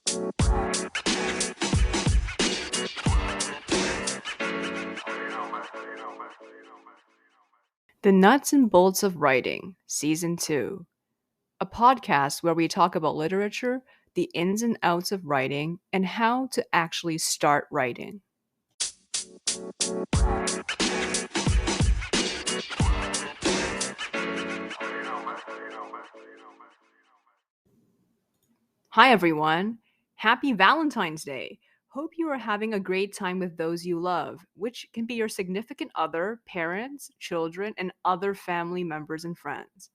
The Nuts and Bolts of Writing, Season 2, a podcast where we talk about literature, the ins and outs of writing, and how to actually start writing. Hi, everyone. Happy Valentine's Day. Hope you are having a great time with those you love, which can be your significant other, parents, children, and other family members and friends.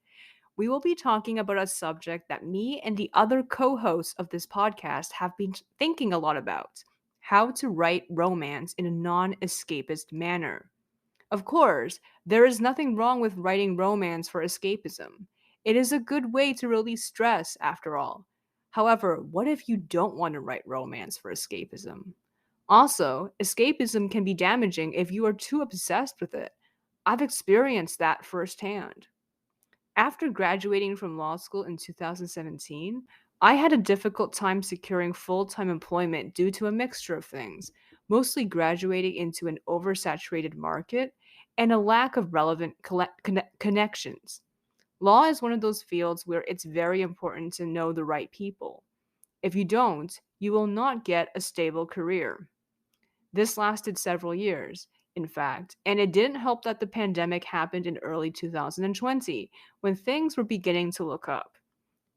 We will be talking about a subject that me and the other co hosts of this podcast have been thinking a lot about: how to write romance in a non escapist manner. Of course, there is nothing wrong with writing romance for escapism. It is a good way to release stress, after all. However, what if you don't want to write romance for escapism? Also, escapism can be damaging if you are too obsessed with it. I've experienced that firsthand. After graduating from law school in 2017, I had a difficult time securing full time employment due to a mixture of things, mostly graduating into an oversaturated market and a lack of relevant connections. Law is one of those fields where it's very important to know the right people. If you don't, you will not get a stable career. This lasted several years, in fact, and it didn't help that the pandemic happened in early 2020 when things were beginning to look up.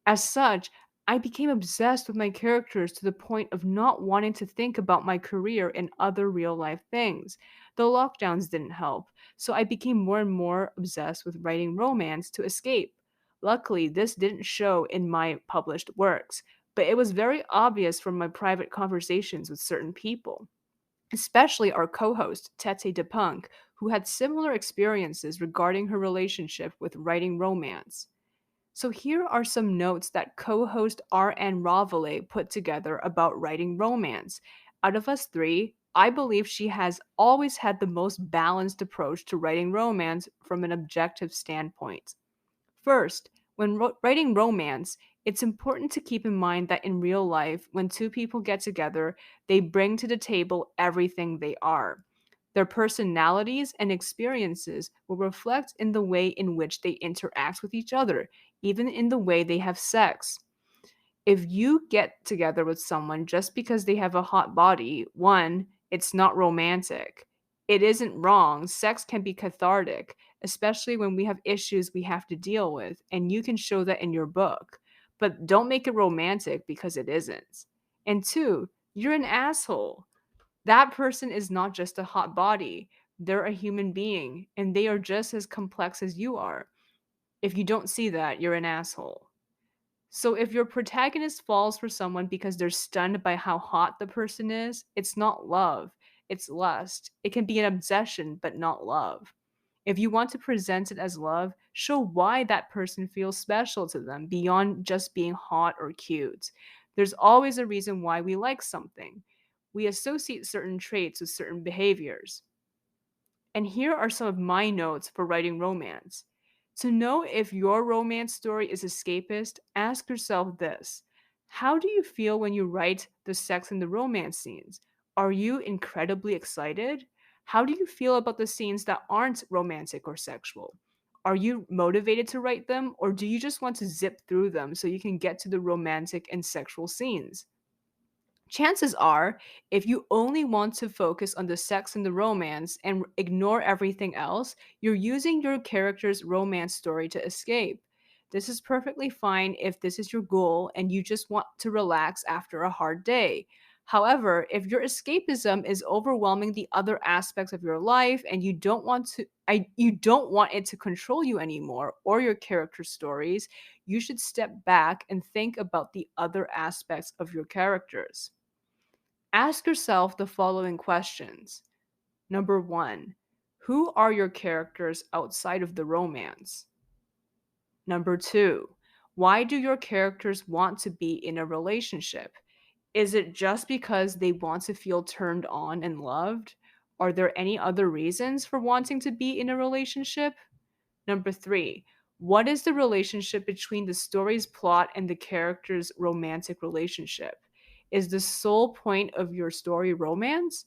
As such, I became obsessed with my characters to the point of not wanting to think about my career and other real life things. The lockdowns didn't help, so I became more and more obsessed with writing romance to escape. Luckily, this didn't show in my published works, but it was very obvious from my private conversations with certain people, especially our co host, Tete DePunk, who had similar experiences regarding her relationship with writing romance. So here are some notes that co-host R.N. Roveleh put together about writing romance. Out of us three, I believe she has always had the most balanced approach to writing romance from an objective standpoint. First, when writing romance, it's important to keep in mind that in real life, when two people get together, they bring to the table everything they are. Their personalities and experiences will reflect in the way in which they interact with each other, even in the way they have sex. If you get together with someone just because they have a hot body, one, it's not romantic. It isn't wrong. Sex can be cathartic, especially when we have issues we have to deal with, and you can show that in your book. But don't make it romantic because it isn't. And two, you're an asshole. That person is not just a hot body, they're a human being, and they are just as complex as you are. If you don't see that, you're an asshole. So if your protagonist falls for someone because they're stunned by how hot the person is, it's not love, it's lust. It can be an obsession, but not love. If you want to present it as love, show why that person feels special to them beyond just being hot or cute. There's always a reason why we like something. We associate certain traits with certain behaviors. And here are some of my notes for writing romance. To know if your romance story is escapist, ask yourself this: how do you feel when you write the sex and the romance scenes? Are you incredibly excited? How do you feel about the scenes that aren't romantic or sexual? Are you motivated to write them, or do you just want to zip through them so you can get to the romantic and sexual scenes? Chances are, if you only want to focus on the sex and the romance and ignore everything else, you're using your character's romance story to escape. This is perfectly fine if this is your goal and you just want to relax after a hard day. However, if your escapism is overwhelming the other aspects of your life and you don't want it to control you anymore or your character stories, you should step back and think about the other aspects of your characters. Ask yourself the following questions. Number one, who are your characters outside of the romance? Number two, why do your characters want to be in a relationship? Is it just because they want to feel turned on and loved? Are there any other reasons for wanting to be in a relationship? Number three, what is the relationship between the story's plot and the character's romantic relationship? Is the sole point of your story romance?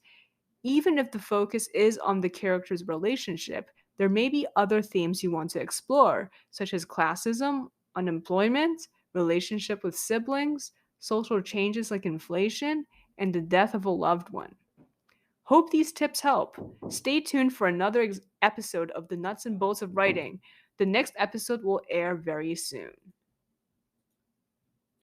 Even if the focus is on the character's relationship, there may be other themes you want to explore, such as classism, unemployment, relationship with siblings, social changes like inflation, and the death of a loved one. Hope these tips help. Stay tuned for another episode of the Nuts and Bolts of Writing. The next episode will air very soon.